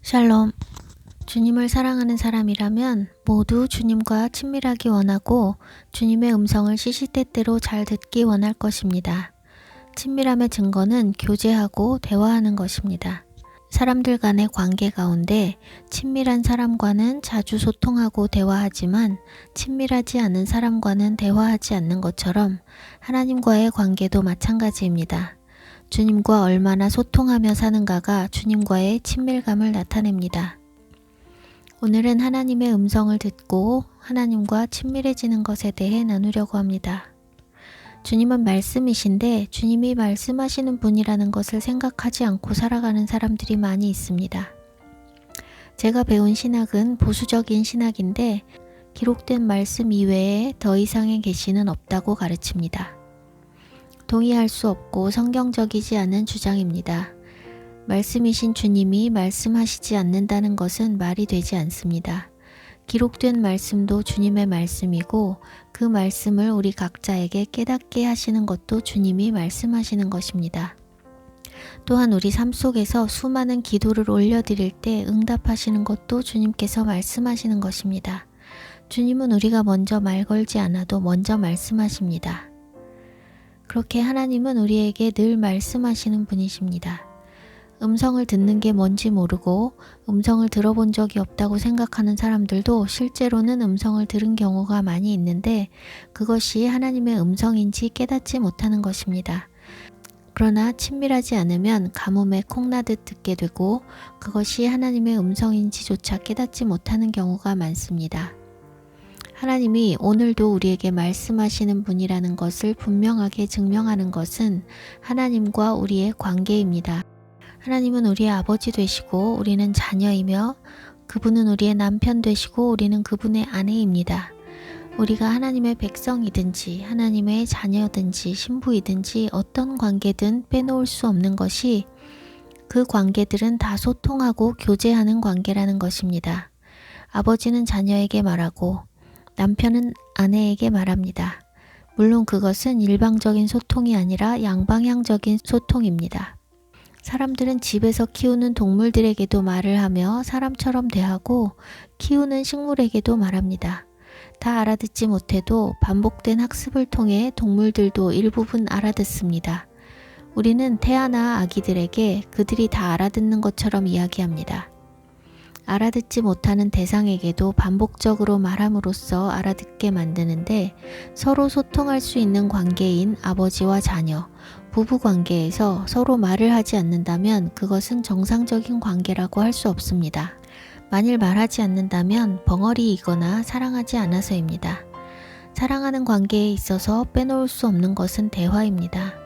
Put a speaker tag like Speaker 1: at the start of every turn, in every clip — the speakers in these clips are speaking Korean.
Speaker 1: 샬롬. 주님을 사랑하는 사람이라면 모두 주님과 친밀하기 원하고 주님의 음성을 시시때때로 잘 듣기 원할 것입니다. 친밀함의 증거는 교제하고 대화하는 것입니다. 사람들 간의 관계 가운데 친밀한 사람과는 자주 소통하고 대화하지만 친밀하지 않은 사람과는 대화하지 않는 것처럼 하나님과의 관계도 마찬가지입니다. 주님과 얼마나 소통하며 사는가가 주님과의 친밀감을 나타냅니다. 오늘은 하나님의 음성을 듣고 하나님과 친밀해지는 것에 대해 나누려고 합니다. 주님은 말씀이신데 주님이 말씀하시는 분이라는 것을 생각하지 않고 살아가는 사람들이 많이 있습니다. 제가 배운 신학은 보수적인 신학인데 기록된 말씀 이외에 더 이상의 계시는 없다고 가르칩니다. 동의할 수 없고 성경적이지 않은 주장입니다. 말씀이신 주님이 말씀하시지 않는다는 것은 말이 되지 않습니다. 기록된 말씀도 주님의 말씀이고 그 말씀을 우리 각자에게 깨닫게 하시는 것도 주님이 말씀하시는 것입니다. 또한 우리 삶 속에서 수많은 기도를 올려드릴 때 응답하시는 것도 주님께서 말씀하시는 것입니다. 주님은 우리가 먼저 말 걸지 않아도 먼저 말씀하십니다. 그렇게 하나님은 우리에게 늘 말씀하시는 분이십니다. 음성을 듣는 게 뭔지 모르고 음성을 들어본 적이 없다고 생각하는 사람들도 실제로는 음성을 들은 경우가 많이 있는데 그것이 하나님의 음성인지 깨닫지 못하는 것입니다. 그러나 친밀하지 않으면 가뭄에 콩나듯 듣게 되고 그것이 하나님의 음성인지조차 깨닫지 못하는 경우가 많습니다. 하나님이 오늘도 우리에게 말씀하시는 분이라는 것을 분명하게 증명하는 것은 하나님과 우리의 관계입니다. 하나님은 우리의 아버지 되시고 우리는 자녀이며 그분은 우리의 남편 되시고 우리는 그분의 아내입니다. 우리가 하나님의 백성이든지 하나님의 자녀든지 신부이든지 어떤 관계든 빼놓을 수 없는 것이 그 관계들은 다 소통하고 교제하는 관계라는 것입니다. 아버지는 자녀에게 말하고 남편은 아내에게 말합니다. 물론 그것은 일방적인 소통이 아니라 양방향적인 소통입니다. 사람들은 집에서 키우는 동물들에게도 말을 하며 사람처럼 대하고 키우는 식물에게도 말합니다. 다 알아듣지 못해도 반복된 학습을 통해 동물들도 일부분 알아듣습니다. 우리는 태아나 아기들에게 그들이 다 알아듣는 것처럼 이야기합니다. 알아듣지 못하는 대상에게도 반복적으로 말함으로써 알아듣게 만드는데 서로 소통할 수 있는 관계인 아버지와 자녀, 부부 관계에서 서로 말을 하지 않는다면 그것은 정상적인 관계라고 할 수 없습니다. 만일 말하지 않는다면 벙어리이거나 사랑하지 않아서입니다. 사랑하는 관계에 있어서 빼놓을 수 없는 것은 대화입니다.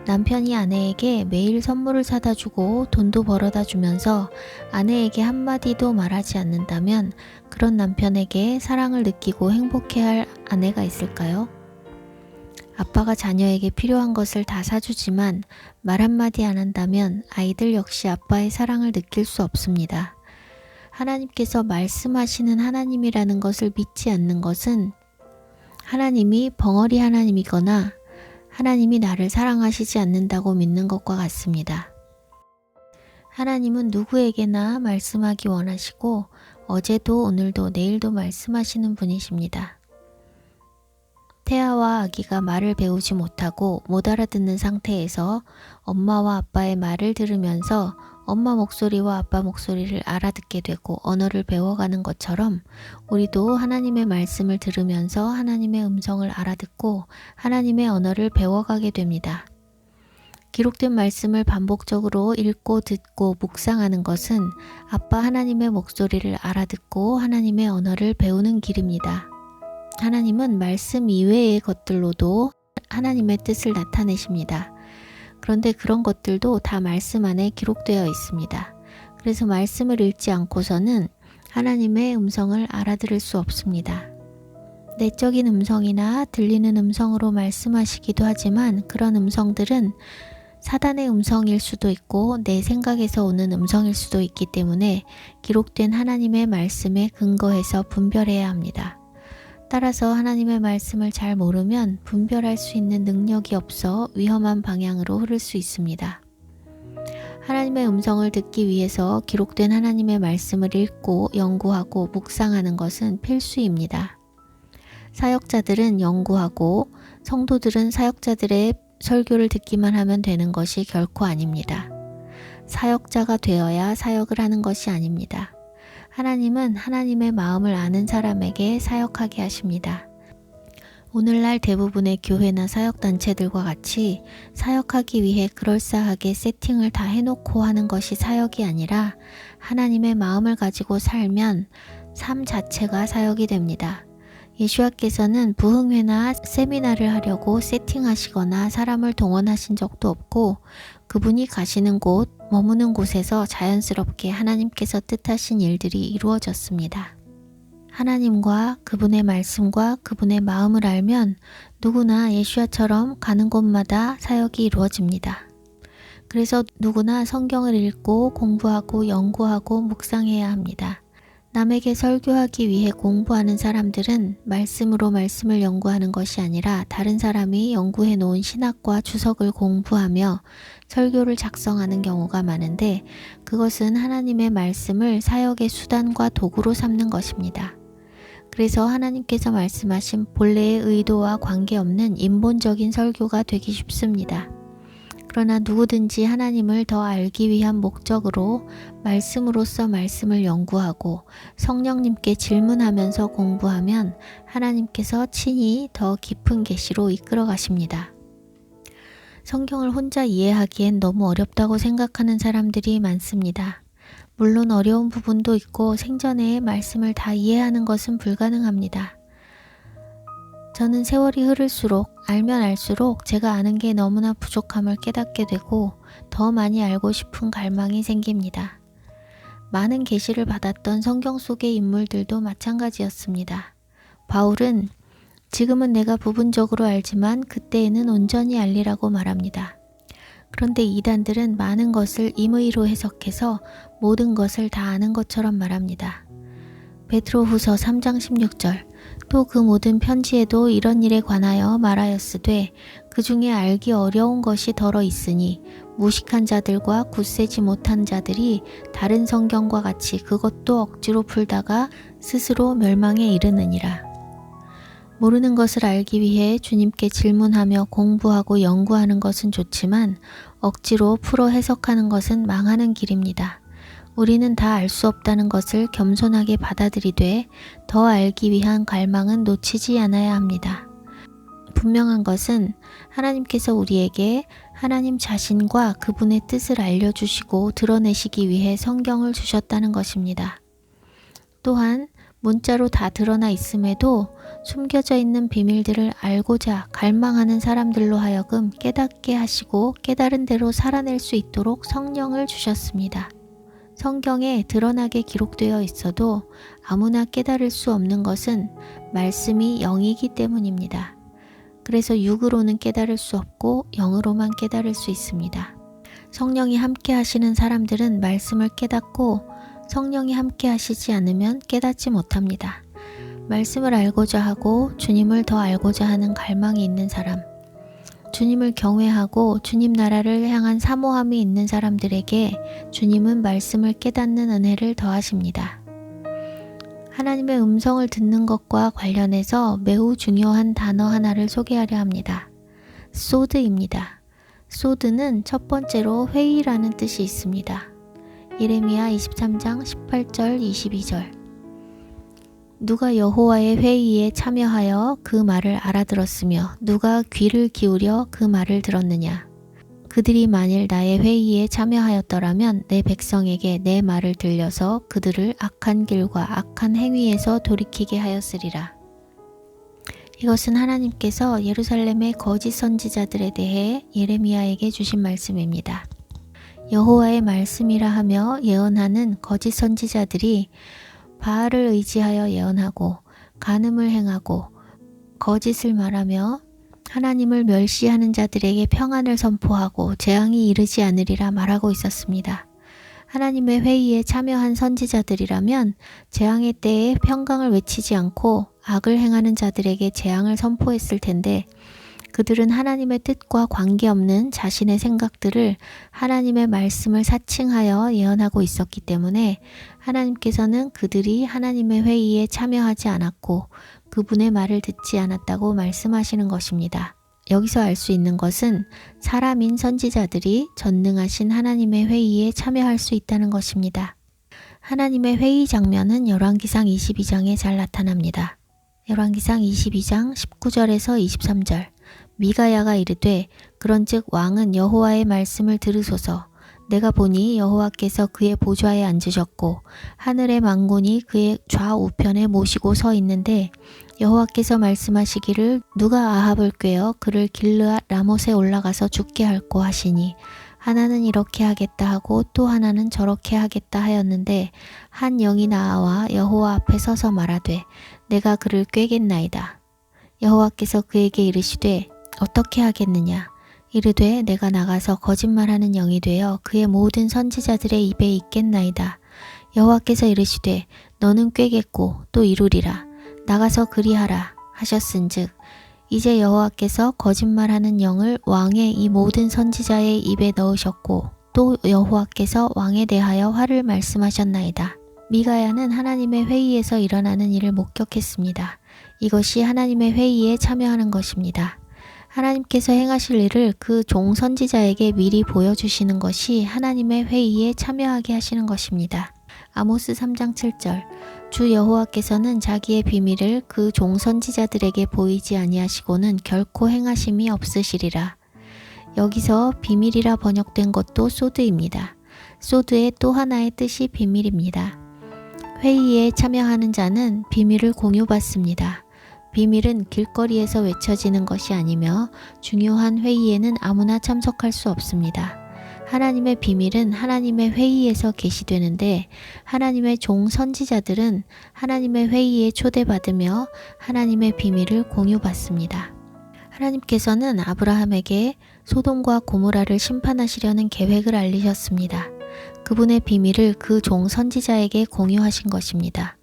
Speaker 1: 남편이 아내에게 매일 선물을 사다 주고 돈도 벌어다 주면서 아내에게 한마디도 말하지 않는다면 그런 남편에게 사랑을 느끼고 행복해할 아내가 있을까요? 아빠가 자녀에게 필요한 것을 다 사주지만 말 한마디 안 한다면 아이들 역시 아빠의 사랑을 느낄 수 없습니다. 하나님께서 말씀하시는 하나님이라는 것을 믿지 않는 것은 하나님이 벙어리 하나님이거나 하나님이 나를 사랑하시지 않는다고 믿는 것과 같습니다. 하나님은 누구에게나 말씀하기 원하시고 어제도 오늘도 내일도 말씀하시는 분이십니다. 태아와 아기가 말을 배우지 못하고 못 알아듣는 상태에서 엄마와 아빠의 말을 들으면서 엄마 목소리와 아빠 목소리를 알아듣게 되고 언어를 배워가는 것처럼 우리도 하나님의 말씀을 들으면서 하나님의 음성을 알아듣고 하나님의 언어를 배워가게 됩니다. 기록된 말씀을 반복적으로 읽고 듣고 묵상하는 것은 아빠 하나님의 목소리를 알아듣고 하나님의 언어를 배우는 길입니다. 하나님은 말씀 이외의 것들로도 하나님의 뜻을 나타내십니다. 그런데 그런 것들도 다 말씀 안에 기록되어 있습니다. 그래서 말씀을 읽지 않고서는 하나님의 음성을 알아들을 수 없습니다. 내적인 음성이나 들리는 음성으로 말씀하시기도 하지만 그런 음성들은 사단의 음성일 수도 있고 내 생각에서 오는 음성일 수도 있기 때문에 기록된 하나님의 말씀에 근거해서 분별해야 합니다. 따라서 하나님의 말씀을 잘 모르면 분별할 수 있는 능력이 없어 위험한 방향으로 흐를 수 있습니다. 하나님의 음성을 듣기 위해서 기록된 하나님의 말씀을 읽고 연구하고 묵상하는 것은 필수입니다. 사역자들은 연구하고 성도들은 사역자들의 설교를 듣기만 하면 되는 것이 결코 아닙니다. 사역자가 되어야 사역을 하는 것이 아닙니다. 하나님은 하나님의 마음을 아는 사람에게 사역하게 하십니다. 오늘날 대부분의 교회나 사역단체들과 같이 사역하기 위해 그럴싸하게 세팅을 다 해놓고 하는 것이 사역이 아니라 하나님의 마음을 가지고 살면 삶 자체가 사역이 됩니다. 예수와께서는 부흥회나 세미나를 하려고 세팅하시거나 사람을 동원하신 적도 없고 그분이 가시는 곳, 머무는 곳에서 자연스럽게 하나님께서 뜻하신 일들이 이루어졌습니다. 하나님과 그분의 말씀과 그분의 마음을 알면 누구나 예수와처럼 가는 곳마다 사역이 이루어집니다. 그래서 누구나 성경을 읽고 공부하고 연구하고 묵상해야 합니다. 남에게 설교하기 위해 공부하는 사람들은 말씀으로 말씀을 연구하는 것이 아니라 다른 사람이 연구해 놓은 신학과 주석을 공부하며 설교를 작성하는 경우가 많은데 그것은 하나님의 말씀을 사역의 수단과 도구로 삼는 것입니다. 그래서 하나님께서 말씀하신 본래의 의도와 관계없는 인본적인 설교가 되기 쉽습니다. 그러나 누구든지 하나님을 더 알기 위한 목적으로 말씀으로서 말씀을 연구하고 성령님께 질문하면서 공부하면 하나님께서 친히 더 깊은 계시로 이끌어 가십니다. 성경을 혼자 이해하기엔 너무 어렵다고 생각하는 사람들이 많습니다. 물론 어려운 부분도 있고 생전에 말씀을 다 이해하는 것은 불가능합니다. 저는 세월이 흐를수록 알면 알수록 제가 아는 게 너무나 부족함을 깨닫게 되고 더 많이 알고 싶은 갈망이 생깁니다. 많은 계시를 받았던 성경 속의 인물들도 마찬가지였습니다. 바울은 지금은 내가 부분적으로 알지만 그때에는 온전히 알리라고 말합니다. 그런데 이단들은 많은 것을 임의로 해석해서 모든 것을 다 아는 것처럼 말합니다. 베드로후서 3장 16절 또 그 모든 편지에도 이런 일에 관하여 말하였으되 그 중에 알기 어려운 것이 더러 있으니 무식한 자들과 굳세지 못한 자들이 다른 성경과 같이 그것도 억지로 풀다가 스스로 멸망에 이르느니라. 모르는 것을 알기 위해 주님께 질문하며 공부하고 연구하는 것은 좋지만 억지로 풀어 해석하는 것은 망하는 길입니다. 우리는 다 알 수 없다는 것을 겸손하게 받아들이되 더 알기 위한 갈망은 놓치지 않아야 합니다. 분명한 것은 하나님께서 우리에게 하나님 자신과 그분의 뜻을 알려주시고 드러내시기 위해 성경을 주셨다는 것입니다. 또한 문자로 다 드러나 있음에도 숨겨져 있는 비밀들을 알고자 갈망하는 사람들로 하여금 깨닫게 하시고 깨달은 대로 살아낼 수 있도록 성령을 주셨습니다. 성경에 드러나게 기록되어 있어도 아무나 깨달을 수 없는 것은 말씀이 영이기 때문입니다. 그래서 육으로는 깨달을 수 없고 영으로만 깨달을 수 있습니다. 성령이 함께 하시는 사람들은 말씀을 깨닫고 성령이 함께 하시지 않으면 깨닫지 못합니다. 말씀을 알고자 하고 주님을 더 알고자 하는 갈망이 있는 사람, 주님을 경외하고 주님 나라를 향한 사모함이 있는 사람들에게 주님은 말씀을 깨닫는 은혜를 더하십니다. 하나님의 음성을 듣는 것과 관련해서 매우 중요한 단어 하나를 소개하려 합니다. 소드입니다. 소드는 첫 번째로 회의라는 뜻이 있습니다. 예레미야 23장 18절 22절 누가 여호와의 회의에 참여하여 그 말을 알아들었으며 누가 귀를 기울여 그 말을 들었느냐. 그들이 만일 나의 회의에 참여하였더라면 내 백성에게 내 말을 들려서 그들을 악한 길과 악한 행위에서 돌이키게 하였으리라. 이것은 하나님께서 예루살렘의 거짓 선지자들에 대해 예레미야에게 주신 말씀입니다. 여호와의 말씀이라 하며 예언하는 거짓 선지자들이 바알을 의지하여 예언하고 간음을 행하고 거짓을 말하며 하나님을 멸시하는 자들에게 평안을 선포하고 재앙이 이르지 않으리라 말하고 있었습니다. 하나님의 회의에 참여한 선지자들이라면 재앙의 때에 평강을 외치지 않고 악을 행하는 자들에게 재앙을 선포했을 텐데 그들은 하나님의 뜻과 관계없는 자신의 생각들을 하나님의 말씀을 사칭하여 예언하고 있었기 때문에 하나님께서는 그들이 하나님의 회의에 참여하지 않았고 그분의 말을 듣지 않았다고 말씀하시는 것입니다. 여기서 알 수 있는 것은 사람인 선지자들이 전능하신 하나님의 회의에 참여할 수 있다는 것입니다. 하나님의 회의 장면은 열왕기상 22장에 잘 나타납니다. 열왕기상 22장 19절에서 23절. 미가야가 이르되 그런즉 왕은 여호와의 말씀을 들으소서. 내가 보니 여호와께서 그의 보좌에 앉으셨고 하늘의 만군이 그의 좌우편에 모시고 서 있는데 여호와께서 말씀하시기를 누가 아합을 꾀어 그를 길르앗 라못에 올라가서 죽게 할꼬 하시니 하나는 이렇게 하겠다 하고 또 하나는 저렇게 하겠다 하였는데 한 영이 나와 여호와 앞에 서서 말하되 내가 그를 꾀겠나이다. 여호와께서 그에게 이르시되 어떻게 하겠느냐. 이르되 내가 나가서 거짓말하는 영이 되어 그의 모든 선지자들의 입에 있겠나이다. 여호와께서 이르시되 너는 꾀겠고 또 이루리라. 나가서 그리하라 하셨은즉 이제 여호와께서 거짓말하는 영을 왕의 이 모든 선지자의 입에 넣으셨고 또 여호와께서 왕에 대하여 화를 말씀하셨나이다. 미가야는 하나님의 회의에서 일어나는 일을 목격했습니다. 이것이 하나님의 회의에 참여하는 것입니다. 하나님께서 행하실 일을 그 종 선지자에게 미리 보여주시는 것이 하나님의 회의에 참여하게 하시는 것입니다. 아모스 3장 7절. 주 여호와께서는 자기의 비밀을 그 종 선지자들에게 보이지 아니하시고는 결코 행하심이 없으시리라. 여기서 비밀이라 번역된 것도 소드입니다. 소드의 또 하나의 뜻이 비밀입니다. 회의에 참여하는 자는 비밀을 공유받습니다. 비밀은 길거리에서 외쳐지는 것이 아니며 중요한 회의에는 아무나 참석할 수 없습니다. 하나님의 비밀은 하나님의 회의에서 계시되는데 하나님의 종 선지자들은 하나님의 회의에 초대받으며 하나님의 비밀을 공유받습니다. 하나님께서는 아브라함에게 소돔과 고모라를 심판하시려는 계획을 알리셨습니다. 그분의 비밀을 그 종 선지자에게 공유하신 것입니다.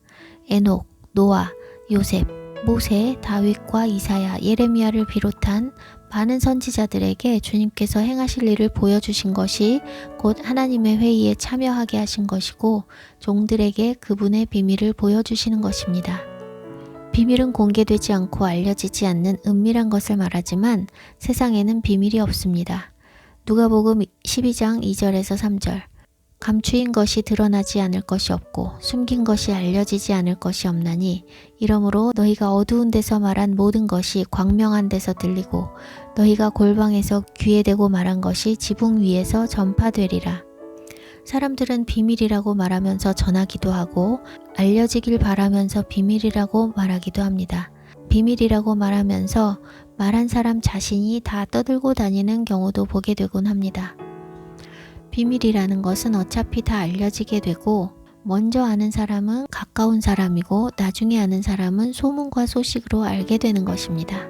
Speaker 1: 에녹, 노아, 요셉, 모세, 다윗과 이사야, 예레미야를 비롯한 많은 선지자들에게 주님께서 행하실 일을 보여주신 것이 곧 하나님의 회의에 참여하게 하신 것이고 종들에게 그분의 비밀을 보여주시는 것입니다. 비밀은 공개되지 않고 알려지지 않는 은밀한 것을 말하지만 세상에는 비밀이 없습니다. 누가복음 12장 2절에서 3절. 감추인 것이 드러나지 않을 것이 없고 숨긴 것이 알려지지 않을 것이 없나니 이러므로 너희가 어두운 데서 말한 모든 것이 광명한 데서 들리고 너희가 골방에서 귀에 대고 말한 것이 지붕 위에서 전파되리라. 사람들은 비밀이라고 말하면서 전하기도 하고 알려지길 바라면서 비밀이라고 말하기도 합니다. 비밀이라고 말하면서 말한 사람 자신이 다 떠들고 다니는 경우도 보게 되곤 합니다. 비밀이라는 것은 어차피 다 알려지게 되고 먼저 아는 사람은 가까운 사람이고 나중에 아는 사람은 소문과 소식으로 알게 되는 것입니다.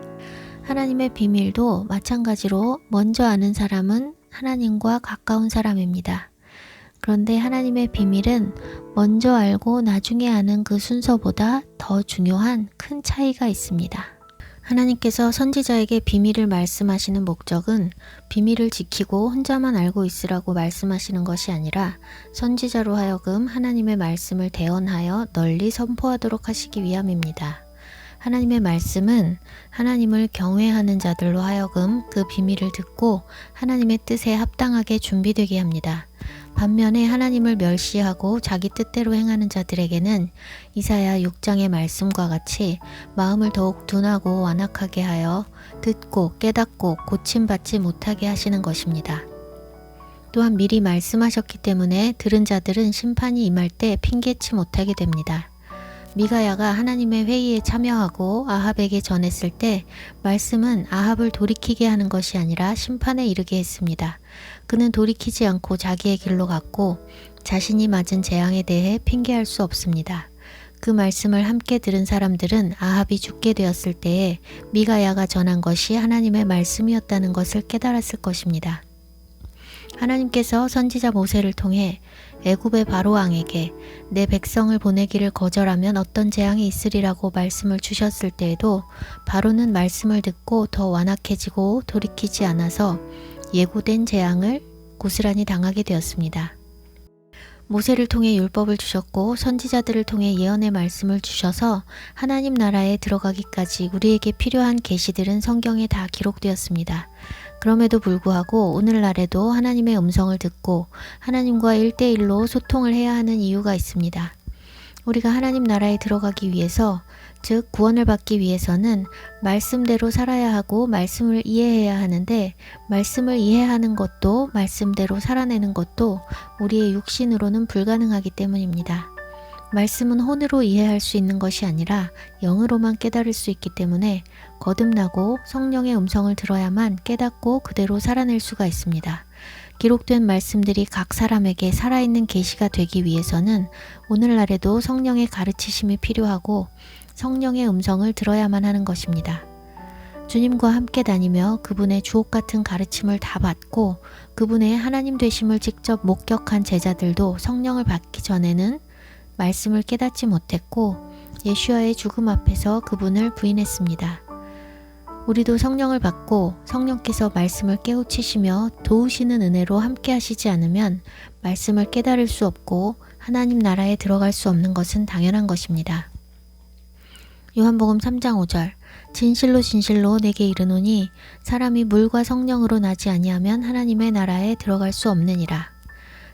Speaker 1: 하나님의 비밀도 마찬가지로 먼저 아는 사람은 하나님과 가까운 사람입니다. 그런데 하나님의 비밀은 먼저 알고 나중에 아는 그 순서보다 더 중요한 큰 차이가 있습니다. 하나님께서 선지자에게 비밀을 말씀하시는 목적은 비밀을 지키고 혼자만 알고 있으라고 말씀하시는 것이 아니라 선지자로 하여금 하나님의 말씀을 대언하여 널리 선포하도록 하시기 위함입니다. 하나님의 말씀은 하나님을 경외하는 자들로 하여금 그 비밀을 듣고 하나님의 뜻에 합당하게 준비되게 합니다. 반면에 하나님을 멸시하고 자기 뜻대로 행하는 자들에게는 이사야 6장의 말씀과 같이 마음을 더욱 둔하고 완악하게 하여 듣고 깨닫고 고침받지 못하게 하시는 것입니다. 또한 미리 말씀하셨기 때문에 들은 자들은 심판이 임할 때 핑계치 못하게 됩니다. 미가야가 하나님의 회의에 참여하고 아합에게 전했을 때 말씀은 아합을 돌이키게 하는 것이 아니라 심판에 이르게 했습니다. 그는 돌이키지 않고 자기의 길로 갔고 자신이 맞은 재앙에 대해 핑계할 수 없습니다. 그 말씀을 함께 들은 사람들은 아합이 죽게 되었을 때에 미가야가 전한 것이 하나님의 말씀이었다는 것을 깨달았을 것입니다. 하나님께서 선지자 모세를 통해 애굽의 바로 왕에게 내 백성을 보내기를 거절하면 어떤 재앙이 있으리라고 말씀을 주셨을 때에도 바로는 말씀을 듣고 더 완악해지고 돌이키지 않아서 예고된 재앙을 고스란히 당하게 되었습니다. 모세를 통해 율법을 주셨고 선지자들을 통해 예언의 말씀을 주셔서 하나님 나라에 들어가기까지 우리에게 필요한 계시들은 성경에 다 기록되었습니다. 그럼에도 불구하고 오늘날에도 하나님의 음성을 듣고 하나님과 1대1로 소통을 해야 하는 이유가 있습니다. 우리가 하나님 나라에 들어가기 위해서, 즉 구원을 받기 위해서는 말씀대로 살아야 하고 말씀을 이해해야 하는데, 말씀을 이해하는 것도 말씀대로 살아내는 것도 우리의 육신으로는 불가능하기 때문입니다. 말씀은 혼으로 이해할 수 있는 것이 아니라 영으로만 깨달을 수 있기 때문에 거듭나고 성령의 음성을 들어야만 깨닫고 그대로 살아낼 수가 있습니다. 기록된 말씀들이 각 사람에게 살아있는 계시가 되기 위해서는 오늘날에도 성령의 가르치심이 필요하고 성령의 음성을 들어야만 하는 것입니다. 주님과 함께 다니며 그분의 주옥같은 가르침을 다 받고 그분의 하나님 되심을 직접 목격한 제자들도 성령을 받기 전에는 말씀을 깨닫지 못했고 예수와의 죽음 앞에서 그분을 부인했습니다. 우리도 성령을 받고 성령께서 말씀을 깨우치시며 도우시는 은혜로 함께 하시지 않으면 말씀을 깨달을 수 없고 하나님 나라에 들어갈 수 없는 것은 당연한 것입니다. 요한복음 3장 5절 진실로 진실로 내게 이르노니 사람이 물과 성령으로 나지 아니하면 하나님의 나라에 들어갈 수 없느니라.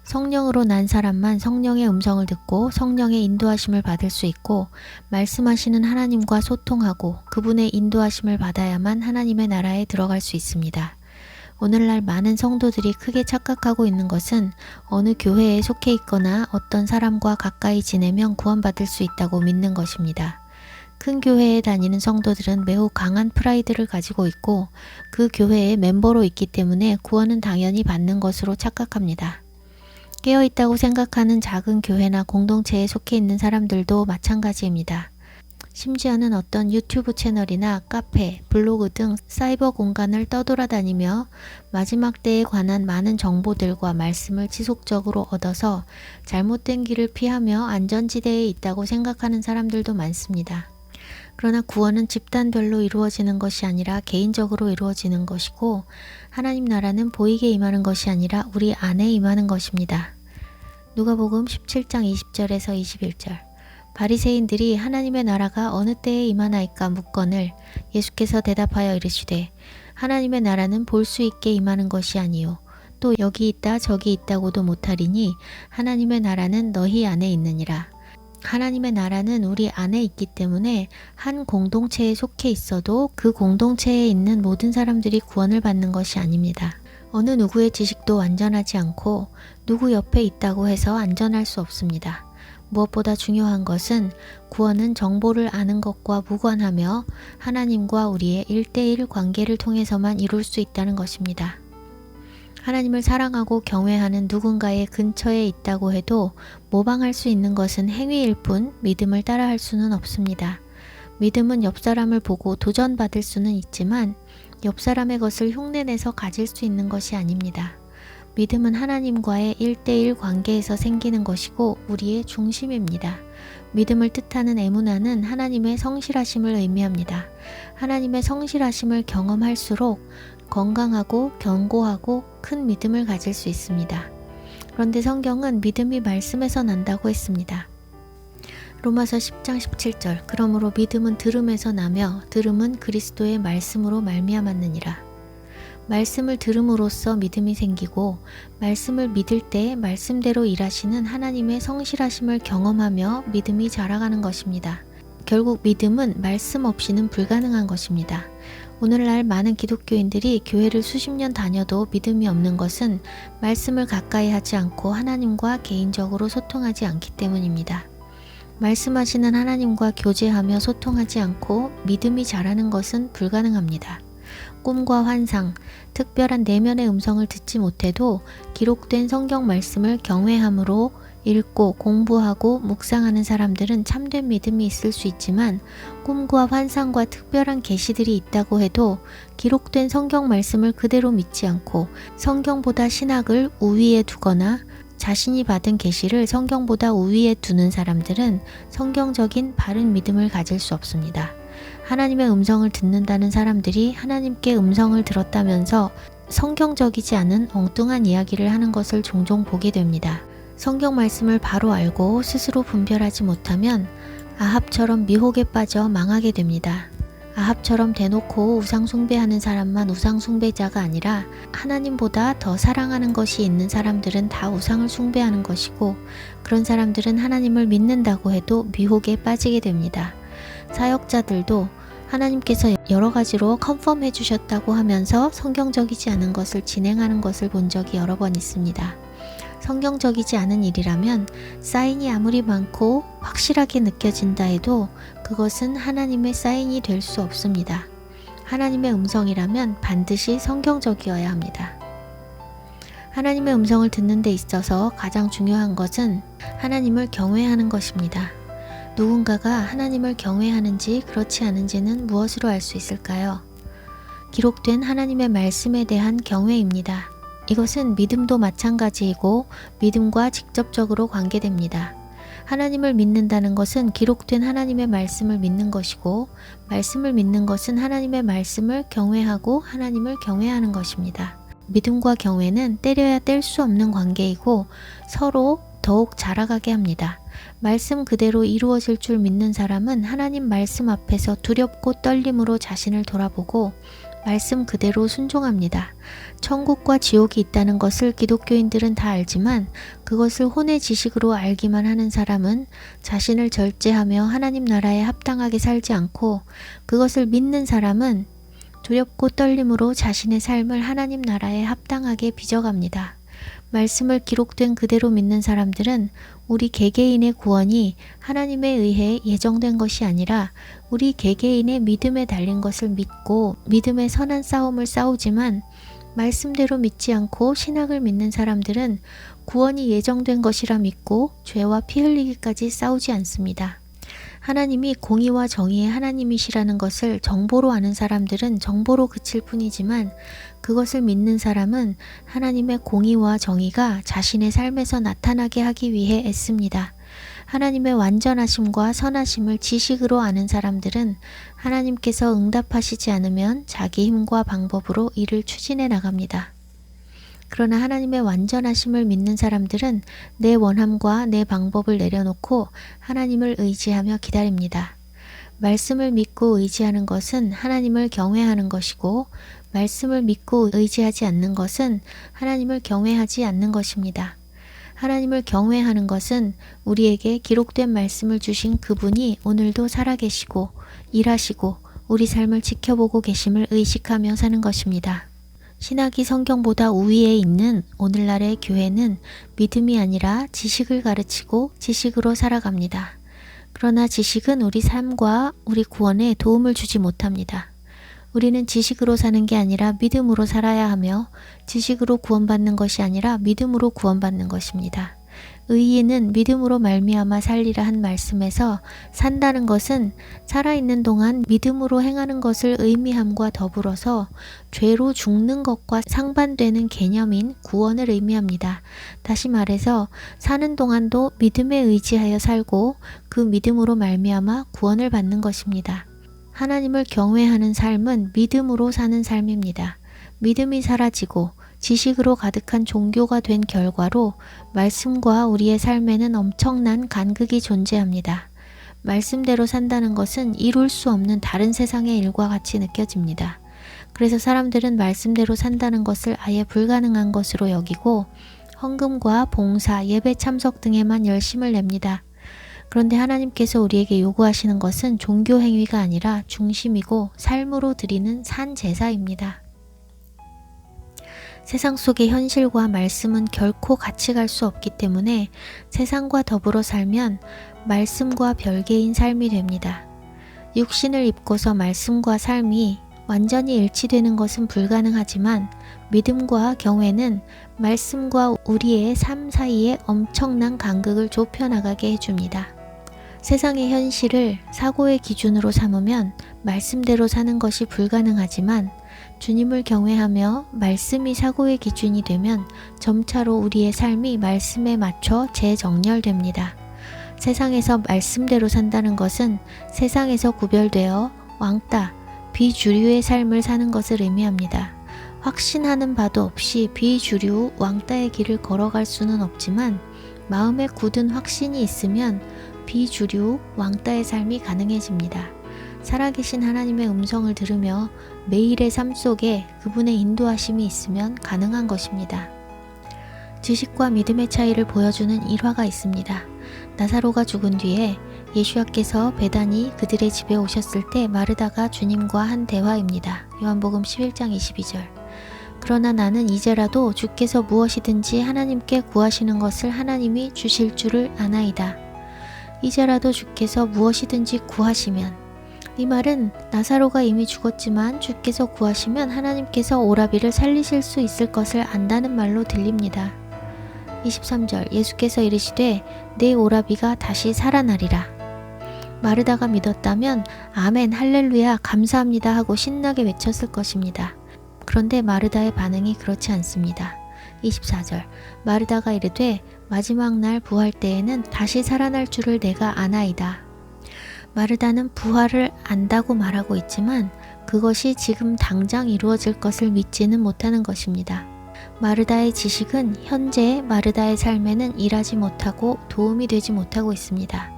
Speaker 1: 성령으로 난 사람만 성령의 음성을 듣고 성령의 인도하심을 받을 수 있고 말씀하시는 하나님과 소통하고 그분의 인도하심을 받아야만 하나님의 나라에 들어갈 수 있습니다. 오늘날 많은 성도들이 크게 착각하고 있는 것은 어느 교회에 속해 있거나 어떤 사람과 가까이 지내면 구원받을 수 있다고 믿는 것입니다. 큰 교회에 다니는 성도들은 매우 강한 프라이드를 가지고 있고 그 교회의 멤버로 있기 때문에 구원은 당연히 받는 것으로 착각합니다. 깨어있다고 생각하는 작은 교회나 공동체에 속해 있는 사람들도 마찬가지입니다. 심지어는 어떤 유튜브 채널이나 카페, 블로그 등 사이버 공간을 떠돌아다니며 마지막 때에 관한 많은 정보들과 말씀을 지속적으로 얻어서 잘못된 길을 피하며 안전지대에 있다고 생각하는 사람들도 많습니다. 그러나 구원은 집단별로 이루어지는 것이 아니라 개인적으로 이루어지는 것이고 하나님 나라는 보이게 임하는 것이 아니라 우리 안에 임하는 것입니다. 누가복음 17장 20절에서 21절 바리새인들이 하나님의 나라가 어느 때에 임하나이까 묻거늘 예수께서 대답하여 이르시되 하나님의 나라는 볼 수 있게 임하는 것이 아니요 또 여기 있다 저기 있다고도 못하리니 하나님의 나라는 너희 안에 있느니라. 하나님의 나라는 우리 안에 있기 때문에 한 공동체에 속해 있어도 그 공동체에 있는 모든 사람들이 구원을 받는 것이 아닙니다. 어느 누구의 지식도 완전하지 않고 누구 옆에 있다고 해서 안전할 수 없습니다. 무엇보다 중요한 것은 구원은 정보를 아는 것과 무관하며 하나님과 우리의 1대1 관계를 통해서만 이룰 수 있다는 것입니다. 하나님을 사랑하고 경외하는 누군가의 근처에 있다고 해도 모방할 수 있는 것은 행위일 뿐 믿음을 따라할 수는 없습니다. 믿음은 옆 사람을 보고 도전받을 수는 있지만 옆 사람의 것을 흉내내서 가질 수 있는 것이 아닙니다. 믿음은 하나님과의 1대1 관계에서 생기는 것이고 우리의 중심입니다. 믿음을 뜻하는 에무나는 하나님의 성실하심을 의미합니다. 하나님의 성실하심을 경험할수록 건강하고 견고하고 큰 믿음을 가질 수 있습니다. 그런데 성경은 믿음이 말씀에서 난다고 했습니다. 로마서 10장 17절 그러므로 믿음은 들음에서 나며 들음은 그리스도의 말씀으로 말미암았느니라. 말씀을 들음으로써 믿음이 생기고 말씀을 믿을 때 말씀대로 일하시는 하나님의 성실하심을 경험하며 믿음이 자라가는 것입니다. 결국 믿음은 말씀 없이는 불가능한 것입니다. 오늘날 많은 기독교인들이 교회를 수십 년 다녀도 믿음이 없는 것은 말씀을 가까이 하지 않고 하나님과 개인적으로 소통하지 않기 때문입니다. 말씀하시는 하나님과 교제하며 소통하지 않고 믿음이 자라는 것은 불가능합니다. 꿈과 환상, 특별한 내면의 음성을 듣지 못해도 기록된 성경 말씀을 경외함으로 읽고 공부하고 묵상하는 사람들은 참된 믿음이 있을 수 있지만 꿈과 환상과 특별한 계시들이 있다고 해도 기록된 성경 말씀을 그대로 믿지 않고 성경보다 신학을 우위에 두거나 자신이 받은 계시를 성경보다 우위에 두는 사람들은 성경적인 바른 믿음을 가질 수 없습니다. 하나님의 음성을 듣는다는 사람들이 하나님께 음성을 들었다면서 성경적이지 않은 엉뚱한 이야기를 하는 것을 종종 보게 됩니다. 성경 말씀을 바로 알고 스스로 분별하지 못하면 아합처럼 미혹에 빠져 망하게 됩니다. 아합처럼 대놓고 우상 숭배하는 사람만 우상 숭배자가 아니라 하나님보다 더 사랑하는 것이 있는 사람들은 다 우상을 숭배하는 것이고, 그런 사람들은 하나님을 믿는다고 해도 미혹에 빠지게 됩니다. 사역자들도 하나님께서 여러 가지로 컨펌해 주셨다고 하면서 성경적이지 않은 것을 진행하는 것을 본 적이 여러 번 있습니다. 성경적이지 않은 일이라면 사인이 아무리 많고 확실하게 느껴진다 해도 그것은 하나님의 사인이 될 수 없습니다. 하나님의 음성이라면 반드시 성경적이어야 합니다. 하나님의 음성을 듣는 데 있어서 가장 중요한 것은 하나님을 경외하는 것입니다. 누군가가 하나님을 경외하는지 그렇지 않은지는 무엇으로 알 수 있을까요? 기록된 하나님의 말씀에 대한 경외입니다. 이것은 믿음도 마찬가지이고 믿음과 직접적으로 관계됩니다. 하나님을 믿는다는 것은 기록된 하나님의 말씀을 믿는 것이고, 말씀을 믿는 것은 하나님의 말씀을 경외하고 하나님을 경외하는 것입니다. 믿음과 경외는 때려야 뗄 수 없는 관계이고 서로 더욱 자라가게 합니다. 말씀 그대로 이루어질 줄 믿는 사람은 하나님 말씀 앞에서 두렵고 떨림으로 자신을 돌아보고 말씀 그대로 순종합니다. 천국과 지옥이 있다는 것을 기독교인들은 다 알지만 그것을 혼의 지식으로 알기만 하는 사람은 자신을 절제하며 하나님 나라에 합당하게 살지 않고, 그것을 믿는 사람은 두렵고 떨림으로 자신의 삶을 하나님 나라에 합당하게 빚어갑니다. 말씀을 기록된 그대로 믿는 사람들은 우리 개개인의 구원이 하나님에 의해 예정된 것이 아니라 우리 개개인의 믿음에 달린 것을 믿고 믿음의 선한 싸움을 싸우지만, 말씀대로 믿지 않고 신학을 믿는 사람들은 구원이 예정된 것이라 믿고 죄와 피 흘리기까지 싸우지 않습니다. 하나님이 공의와 정의의 하나님이시라는 것을 정보로 아는 사람들은 정보로 그칠 뿐이지만, 그것을 믿는 사람은 하나님의 공의와 정의가 자신의 삶에서 나타나게 하기 위해 애씁니다. 하나님의 완전하심과 선하심을 지식으로 아는 사람들은 하나님께서 응답하시지 않으면 자기 힘과 방법으로 일을 추진해 나갑니다. 그러나 하나님의 완전하심을 믿는 사람들은 내 원함과 내 방법을 내려놓고 하나님을 의지하며 기다립니다. 말씀을 믿고 의지하는 것은 하나님을 경외하는 것이고, 말씀을 믿고 의지하지 않는 것은 하나님을 경외하지 않는 것입니다. 하나님을 경외하는 것은 우리에게 기록된 말씀을 주신 그분이 오늘도 살아계시고 일하시고 우리 삶을 지켜보고 계심을 의식하며 사는 것입니다. 신학이 성경보다 우위에 있는 오늘날의 교회는 믿음이 아니라 지식을 가르치고 지식으로 살아갑니다. 그러나 지식은 우리 삶과 우리 구원에 도움을 주지 못합니다. 우리는 지식으로 사는 게 아니라 믿음으로 살아야 하며, 지식으로 구원받는 것이 아니라 믿음으로 구원받는 것입니다. 의인은 믿음으로 말미암아 살리라 한 말씀에서 산다는 것은 살아있는 동안 믿음으로 행하는 것을 의미함과 더불어서 죄로 죽는 것과 상반되는 개념인 구원을 의미합니다. 다시 말해서 사는 동안도 믿음에 의지하여 살고 그 믿음으로 말미암아 구원을 받는 것입니다. 하나님을 경외하는 삶은 믿음으로 사는 삶입니다. 믿음이 사라지고 지식으로 가득한 종교가 된 결과로 말씀과 우리의 삶에는 엄청난 간극이 존재합니다. 말씀대로 산다는 것은 이룰 수 없는 다른 세상의 일과 같이 느껴집니다. 그래서 사람들은 말씀대로 산다는 것을 아예 불가능한 것으로 여기고 헌금과 봉사, 예배 참석 등에만 열심을 냅니다. 그런데 하나님께서 우리에게 요구하시는 것은 종교 행위가 아니라 중심이고 삶으로 드리는 산 제사입니다. 세상 속의 현실과 말씀은 결코 같이 갈 수 없기 때문에 세상과 더불어 살면 말씀과 별개인 삶이 됩니다. 육신을 입고서 말씀과 삶이 완전히 일치되는 것은 불가능하지만 믿음과 경외는 말씀과 우리의 삶 사이에 엄청난 간극을 좁혀나가게 해줍니다. 세상의 현실을 사고의 기준으로 삼으면 말씀대로 사는 것이 불가능하지만 주님을 경외하며 말씀이 사고의 기준이 되면 점차로 우리의 삶이 말씀에 맞춰 재정렬됩니다. 세상에서 말씀대로 산다는 것은 세상에서 구별되어 왕따, 비주류의 삶을 사는 것을 의미합니다. 확신하는 바도 없이 비주류 왕따의 길을 걸어갈 수는 없지만 마음에 굳은 확신이 있으면 비주류 왕따의 삶이 가능해집니다. 살아계신 하나님의 음성을 들으며 매일의 삶 속에 그분의 인도하심이 있으면 가능한 것입니다. 지식과 믿음의 차이를 보여주는 일화가 있습니다. 나사로가 죽은 뒤에 예수와께서 베다니 그들의 집에 오셨을 때 마르다가 주님과 한 대화입니다. 요한복음 11장 22절. 그러나 나는 이제라도 주께서 무엇이든지 하나님께 구하시는 것을 하나님이 주실 줄을 아나이다. 이제라도 주께서 무엇이든지 구하시면, 이 말은 나사로가 이미 죽었지만 주께서 구하시면 하나님께서 오라비를 살리실 수 있을 것을 안다는 말로 들립니다. 23절. 예수께서 이르시되 내 오라비가 다시 살아나리라. 마르다가 믿었다면 아멘 할렐루야 감사합니다 하고 신나게 외쳤을 것입니다. 그런데 마르다의 반응이 그렇지 않습니다. 24절. 마르다가 이르되 마지막 날 부활 때에는 다시 살아날 줄을 내가 아나이다. 마르다는 부활을 안다고 말하고 있지만 그것이 지금 당장 이루어질 것을 믿지는 못하는 것입니다. 마르다의 지식은 현재 마르다의 삶에는 일하지 못하고 도움이 되지 못하고 있습니다.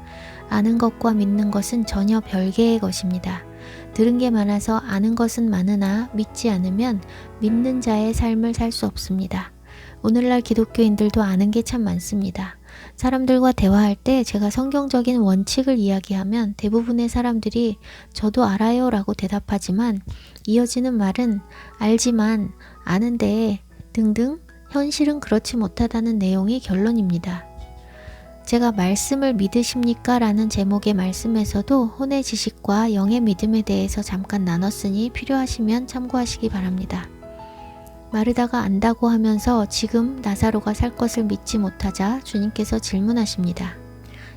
Speaker 1: 아는 것과 믿는 것은 전혀 별개의 것입니다. 들은 게 많아서 아는 것은 많으나 믿지 않으면 믿는 자의 삶을 살 수 없습니다. 오늘날 기독교인들도 아는 게 참 많습니다. 사람들과 대화할 때 제가 성경적인 원칙을 이야기하면 대부분의 사람들이 저도 알아요 라고 대답하지만 이어지는 말은 알지만 아는데 등등 현실은 그렇지 못하다는 내용이 결론입니다. 제가 말씀을 믿으십니까? 라는 제목의 말씀에서도 혼의 지식과 영의 믿음에 대해서 잠깐 나눴으니 필요하시면 참고하시기 바랍니다. 마르다가 안다고 하면서 지금 나사로가 살 것을 믿지 못하자 주님께서 질문하십니다.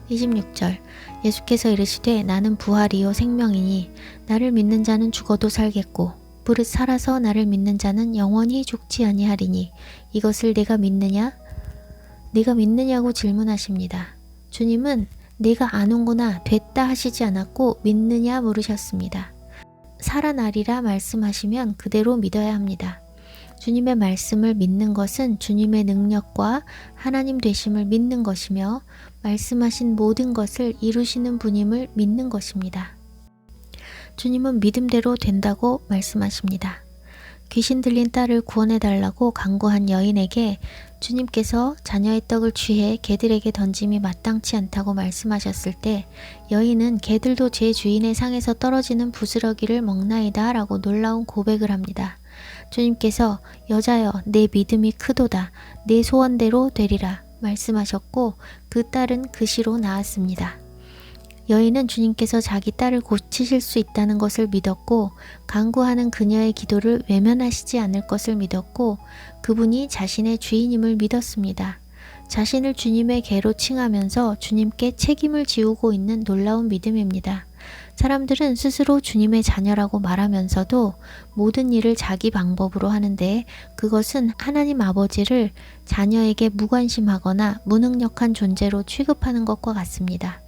Speaker 1: 26절. 예수께서 이르시되 나는 부활이요 생명이니 나를 믿는 자는 죽어도 살겠고 무릇 살아서 나를 믿는 자는 영원히 죽지 아니하리니 이것을 내가 믿느냐? 네가 믿느냐고 질문하십니다. 주님은 네가 아는구나 됐다 하시지 않았고 믿느냐 물으셨습니다. 살아나리라 말씀하시면 그대로 믿어야 합니다. 주님의 말씀을 믿는 것은 주님의 능력과 하나님 되심을 믿는 것이며 말씀하신 모든 것을 이루시는 분임을 믿는 것입니다. 주님은 믿음대로 된다고 말씀하십니다. 귀신 들린 딸을 구원해달라고 간구한 여인에게 주님께서 자녀의 떡을 취해 개들에게 던짐이 마땅치 않다고 말씀하셨을 때 여인은 개들도 제 주인의 상에서 떨어지는 부스러기를 먹나이다 라고 놀라운 고백을 합니다. 주님께서 여자여 내 믿음이 크도다 내 소원대로 되리라 말씀하셨고 그 딸은 그 시로 나았습니다. 여인은 주님께서 자기 딸을 고치실 수 있다는 것을 믿었고 간구하는 그녀의 기도를 외면하시지 않을 것을 믿었고 그분이 자신의 주인임을 믿었습니다. 자신을 주님의 개로 칭하면서 주님께 책임을 지우고 있는 놀라운 믿음입니다. 사람들은 스스로 주님의 자녀라고 말하면서도 모든 일을 자기 방법으로 하는데 그것은 하나님 아버지를 자녀에게 무관심하거나 무능력한 존재로 취급하는 것과 같습니다.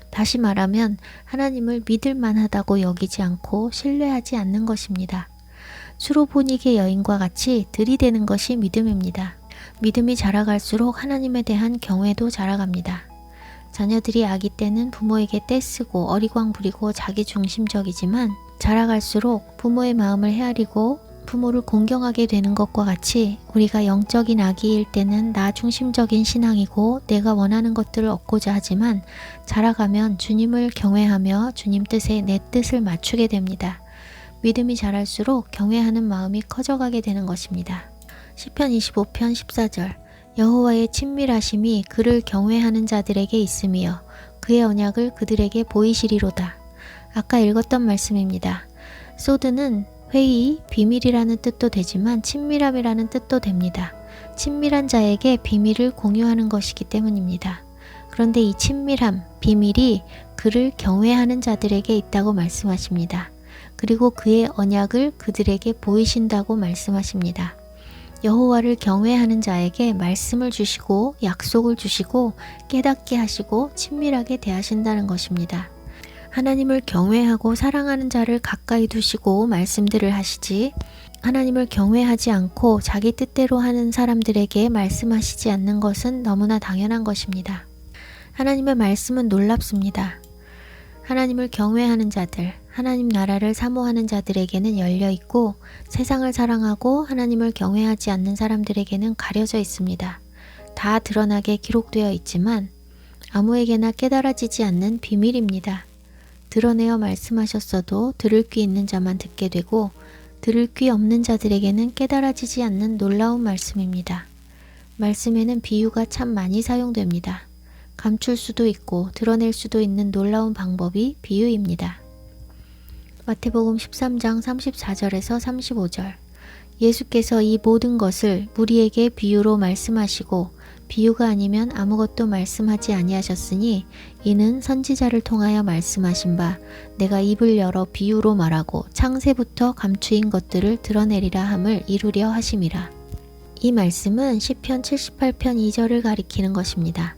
Speaker 1: 다시 말하면 하나님을 믿을 만하다고 여기지 않고 신뢰하지 않는 것입니다. 수로보니게 여인과 같이 들이대는 것이 믿음입니다. 믿음이 자라갈수록 하나님에 대한 경외도 자라갑니다. 자녀들이 아기 때는 부모에게 떼쓰고 어리광 부리고 자기중심적이지만 자라갈수록 부모의 마음을 헤아리고 부모를 공경하게 되는 것과 같이 우리가 영적인 아기일 때는 나 중심적인 신앙이고 내가 원하는 것들을 얻고자 하지만 자라가면 주님을 경외하며 주님 뜻에 내 뜻을 맞추게 됩니다. 믿음이 자랄수록 경외하는 마음이 커져가게 되는 것입니다. 시편 25편 14절. 여호와의 친밀하심이 그를 경외하는 자들에게 있으며 그의 언약을 그들에게 보이시리로다. 아까 읽었던 말씀입니다. 소드는 회의, 비밀이라는 뜻도 되지만 친밀함이라는 뜻도 됩니다. 친밀한 자에게 비밀을 공유하는 것이기 때문입니다. 그런데 이 친밀함, 비밀이 그를 경외하는 자들에게 있다고 말씀하십니다. 그리고 그의 언약을 그들에게 보이신다고 말씀하십니다. 여호와를 경외하는 자에게 말씀을 주시고 약속을 주시고 깨닫게 하시고 친밀하게 대하신다는 것입니다. 하나님을 경외하고 사랑하는 자를 가까이 두시고 말씀들을 하시지, 하나님을 경외하지 않고 자기 뜻대로 하는 사람들에게 말씀하시지 않는 것은 너무나 당연한 것입니다. 하나님의 말씀은 놀랍습니다. 하나님을 경외하는 자들, 하나님 나라를 사모하는 자들에게는 열려 있고 세상을 사랑하고 하나님을 경외하지 않는 사람들에게는 가려져 있습니다. 다 드러나게 기록되어 있지만 아무에게나 깨달아지지 않는 비밀입니다. 드러내어 말씀하셨어도 들을 귀 있는 자만 듣게 되고 들을 귀 없는 자들에게는 깨달아지지 않는 놀라운 말씀입니다. 말씀에는 비유가 참 많이 사용됩니다. 감출 수도 있고 드러낼 수도 있는 놀라운 방법이 비유입니다. 마태복음 13장 34절에서 35절. 예수께서 이 모든 것을 무리에게 비유로 말씀하시고 비유가 아니면 아무것도 말씀하지 아니하셨으니 이는 선지자를 통하여 말씀하신 바 내가 입을 열어 비유로 말하고 창세부터 감추인 것들을 드러내리라 함을 이루려 하심이라. 이 말씀은 시편 78편 2절을 가리키는 것입니다.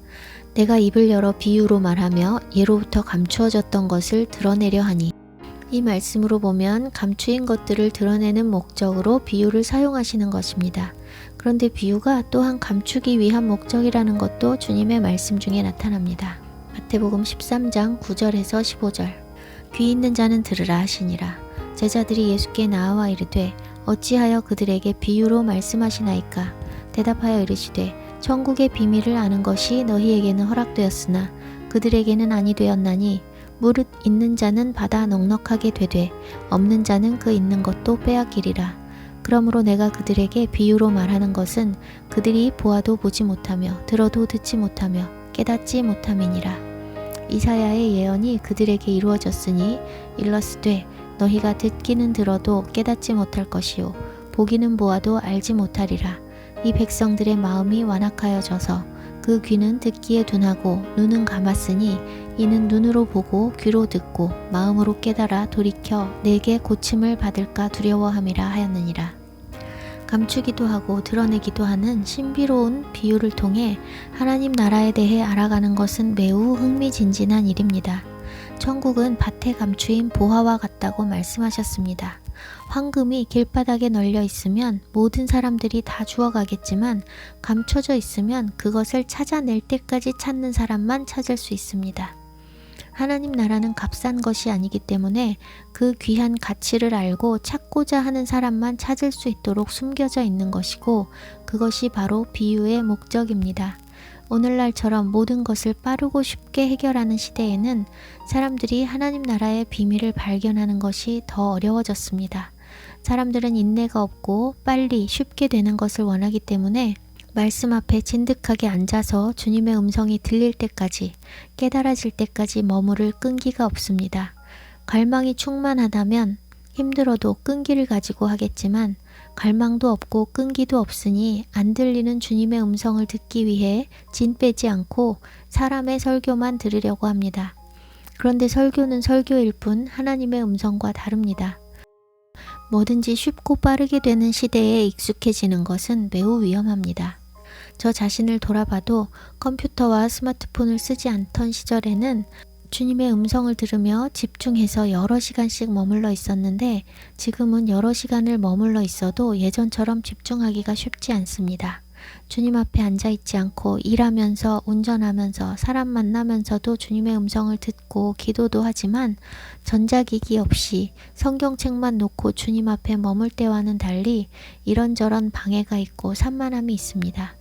Speaker 1: 내가 입을 열어 비유로 말하며 예로부터 감추어졌던 것을 드러내려 하니, 이 말씀으로 보면 감추인 것들을 드러내는 목적으로 비유를 사용하시는 것입니다. 그런데 비유가 또한 감추기 위한 목적이라는 것도 주님의 말씀 중에 나타납니다. 마태복음 13장 9절에서 15절. 귀 있는 자는 들으라 하시니라. 제자들이 예수께 나아와 이르되 어찌하여 그들에게 비유로 말씀하시나이까? 대답하여 이르시되 천국의 비밀을 아는 것이 너희에게는 허락되었으나 그들에게는 아니 되었나니 무릇 있는 자는 받아 넉넉하게 되되 없는 자는 그 있는 것도 빼앗기리라. 그러므로 내가 그들에게 비유로 말하는 것은 그들이 보아도 보지 못하며 들어도 듣지 못하며 깨닫지 못함이니라. 이사야의 예언이 그들에게 이루어졌으니 일러스되 너희가 듣기는 들어도 깨닫지 못할 것이요 보기는 보아도 알지 못하리라. 이 백성들의 마음이 완악하여져서 그 귀는 듣기에 둔하고 눈은 감았으니 이는 눈으로 보고 귀로 듣고 마음으로 깨달아 돌이켜 내게 고침을 받을까 두려워함이라 하였느니라. 감추기도 하고 드러내기도 하는 신비로운 비유를 통해 하나님 나라에 대해 알아가는 것은 매우 흥미진진한 일입니다. 천국은 밭에 감추인 보화와 같다고 말씀하셨습니다. 황금이 길바닥에 널려 있으면 모든 사람들이 다 주워가겠지만 감춰져 있으면 그것을 찾아낼 때까지 찾는 사람만 찾을 수 있습니다. 하나님 나라는 값싼 것이 아니기 때문에 그 귀한 가치를 알고 찾고자 하는 사람만 찾을 수 있도록 숨겨져 있는 것이고 그것이 바로 비유의 목적입니다. 오늘날처럼 모든 것을 빠르고 쉽게 해결하는 시대에는 사람들이 하나님 나라의 비밀을 발견하는 것이 더 어려워졌습니다. 사람들은 인내가 없고 빨리 쉽게 되는 것을 원하기 때문에 말씀 앞에 진득하게 앉아서 주님의 음성이 들릴 때까지, 깨달아질 때까지 머무를 끈기가 없습니다. 갈망이 충만하다면 힘들어도 끈기를 가지고 하겠지만 갈망도 없고 끈기도 없으니 안 들리는 주님의 음성을 듣기 위해 진 빼지 않고 사람의 설교만 들으려고 합니다. 그런데 설교는 설교일 뿐 하나님의 음성과 다릅니다. 뭐든지 쉽고 빠르게 되는 시대에 익숙해지는 것은 매우 위험합니다. 저 자신을 돌아봐도 컴퓨터와 스마트폰을 쓰지 않던 시절에는 주님의 음성을 들으며 집중해서 여러 시간씩 머물러 있었는데 지금은 여러 시간을 머물러 있어도 예전처럼 집중하기가 쉽지 않습니다. 주님 앞에 앉아있지 않고 일하면서 운전하면서 사람 만나면서도 주님의 음성을 듣고 기도도 하지만 전자기기 없이 성경책만 놓고 주님 앞에 머물 때와는 달리 이런저런 방해가 있고 산만함이 있습니다.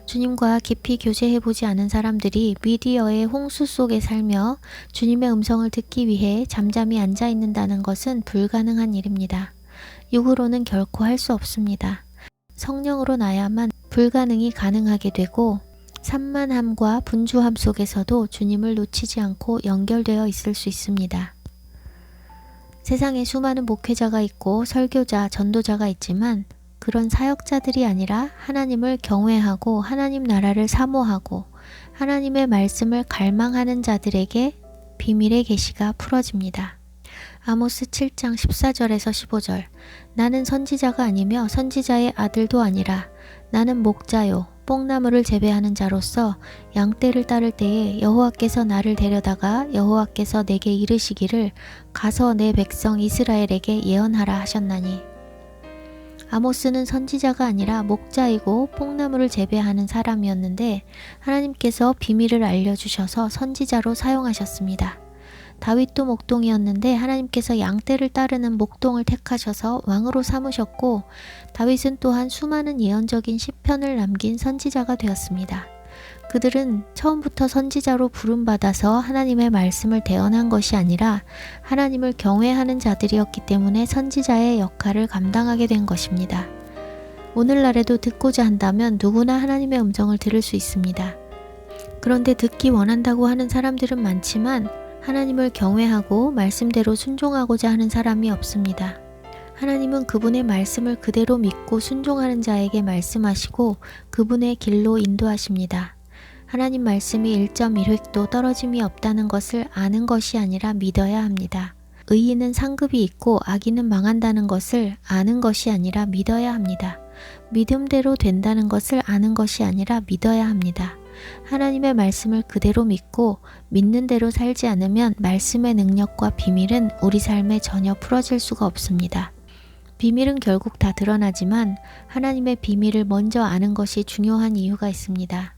Speaker 1: 주님과 깊이 교제해보지 않은 사람들이 미디어의 홍수 속에 살며 주님의 음성을 듣기 위해 잠잠히 앉아있는다는 것은 불가능한 일입니다. 육으로는 결코 할 수 없습니다. 성령으로 나야만 불가능이 가능하게 되고 산만함과 분주함 속에서도 주님을 놓치지 않고 연결되어 있을 수 있습니다. 세상에 수많은 목회자가 있고 설교자, 전도자가 있지만 그런 사역자들이 아니라 하나님을 경외하고 하나님 나라를 사모하고 하나님의 말씀을 갈망하는 자들에게 비밀의 계시가 풀어집니다. 아모스 7장 14절에서 15절. 나는 선지자가 아니며 선지자의 아들도 아니라 나는 목자요 뽕나무를 재배하는 자로서 양떼를 따를 때에 여호와께서 나를 데려다가 여호와께서 내게 이르시기를 가서 내 백성 이스라엘에게 예언하라 하셨나니. 아모스는 선지자가 아니라 목자이고 뽕나무를 재배하는 사람이었는데 하나님께서 비밀을 알려주셔서 선지자로 사용하셨습니다. 다윗도 목동이었는데 하나님께서 양떼를 따르는 목동을 택하셔서 왕으로 삼으셨고 다윗은 또한 수많은 예언적인 시편을 남긴 선지자가 되었습니다. 그들은 처음부터 선지자로 부름받아서 하나님의 말씀을 대언한 것이 아니라 하나님을 경외하는 자들이었기 때문에 선지자의 역할을 감당하게 된 것입니다. 오늘날에도 듣고자 한다면 누구나 하나님의 음성을 들을 수 있습니다. 그런데 듣기 원한다고 하는 사람들은 많지만 하나님을 경외하고 말씀대로 순종하고자 하는 사람이 없습니다. 하나님은 그분의 말씀을 그대로 믿고 순종하는 자에게 말씀하시고 그분의 길로 인도하십니다. 하나님 말씀이 1.1획도 떨어짐이 없다는 것을 아는 것이 아니라 믿어야 합니다. 의인은 상급이 있고 악인은 망한다는 것을 아는 것이 아니라 믿어야 합니다. 믿음대로 된다는 것을 아는 것이 아니라 믿어야 합니다. 하나님의 말씀을 그대로 믿고 믿는 대로 살지 않으면 말씀의 능력과 비밀은 우리 삶에 전혀 풀어질 수가 없습니다. 비밀은 결국 다 드러나지만 하나님의 비밀을 먼저 아는 것이 중요한 이유가 있습니다.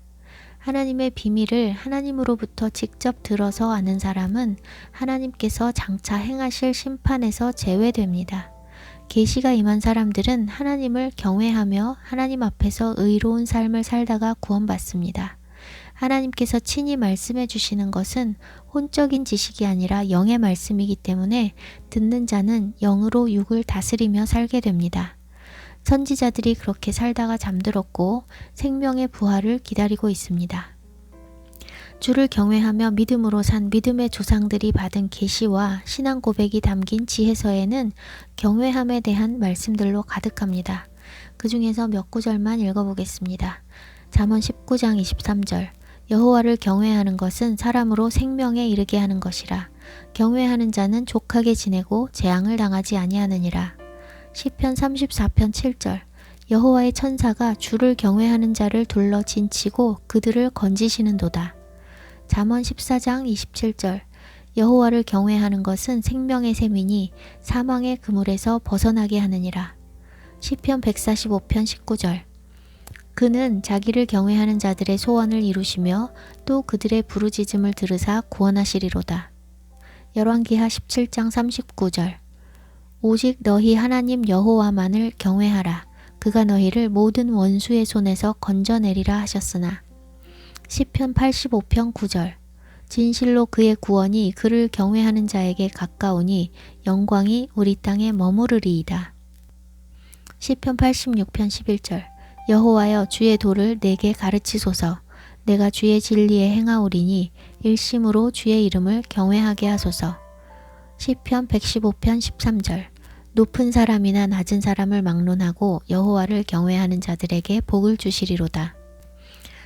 Speaker 1: 하나님의 비밀을 하나님으로부터 직접 들어서 아는 사람은 하나님께서 장차 행하실 심판에서 제외됩니다. 계시가 임한 사람들은 하나님을 경외하며 하나님 앞에서 의로운 삶을 살다가 구원받습니다. 하나님께서 친히 말씀해 주시는 것은 혼적인 지식이 아니라 영의 말씀이기 때문에 듣는 자는 영으로 육을 다스리며 살게 됩니다. 선지자들이 그렇게 살다가 잠들었고 생명의 부활을 기다리고 있습니다. 주를 경외하며 믿음으로 산 믿음의 조상들이 받은 계시와 신앙 고백이 담긴 지혜서에는 경외함에 대한 말씀들로 가득합니다. 그 중에서 몇 구절만 읽어보겠습니다. 잠언 19장 23절. 여호와를 경외하는 것은 사람으로 생명에 이르게 하는 것이라. 경외하는 자는 족하게 지내고 재앙을 당하지 아니하느니라. 시편 34편 7절. 여호와의 천사가 주를 경외하는 자를 둘러 진치고 그들을 건지시는도다. 잠언 14장 27절. 여호와를 경외하는 것은 생명의 셈이니 사망의 그물에서 벗어나게 하느니라. 시편 145편 19절. 그는 자기를 경외하는 자들의 소원을 이루시며 또 그들의 부르짖음을 들으사 구원하시리로다. 열왕기하 17장 39절. 오직 너희 하나님 여호와만을 경외하라. 그가 너희를 모든 원수의 손에서 건져내리라 하셨으나. 시편 85편 9절. 진실로 그의 구원이 그를 경외하는 자에게 가까우니 영광이 우리 땅에 머무르리이다. 시편 86편 11절. 여호와여 주의 도를 내게 가르치소서. 내가 주의 진리에 행하오리니 일심으로 주의 이름을 경외하게 하소서. 시편 115편 13절. 높은 사람이나 낮은 사람을 막론하고 여호와를 경외하는 자들에게 복을 주시리로다.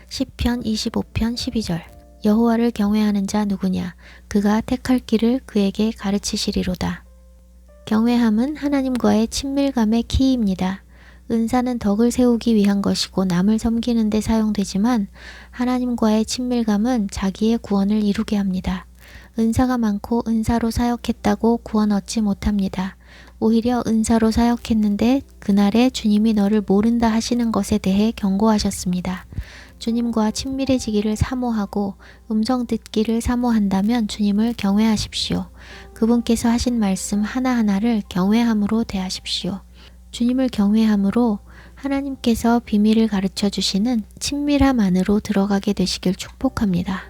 Speaker 1: 시편 25편 12절. 여호와를 경외하는 자 누구냐? 그가 택할 길을 그에게 가르치시리로다. 경외함은 하나님과의 친밀감의 키입니다. 은사는 덕을 세우기 위한 것이고 남을 섬기는 데 사용되지만 하나님과의 친밀감은 자기의 구원을 이루게 합니다. 은사가 많고 은사로 사역했다고 구원 얻지 못합니다. 오히려 은사로 사역했는데 그날에 주님이 너를 모른다 하시는 것에 대해 경고하셨습니다. 주님과 친밀해지기를 사모하고 음성 듣기를 사모한다면 주님을 경외하십시오. 그분께서 하신 말씀 하나하나를 경외함으로 대하십시오. 주님을 경외함으로 하나님께서 비밀을 가르쳐 주시는 친밀함 안으로 들어가게 되시길 축복합니다.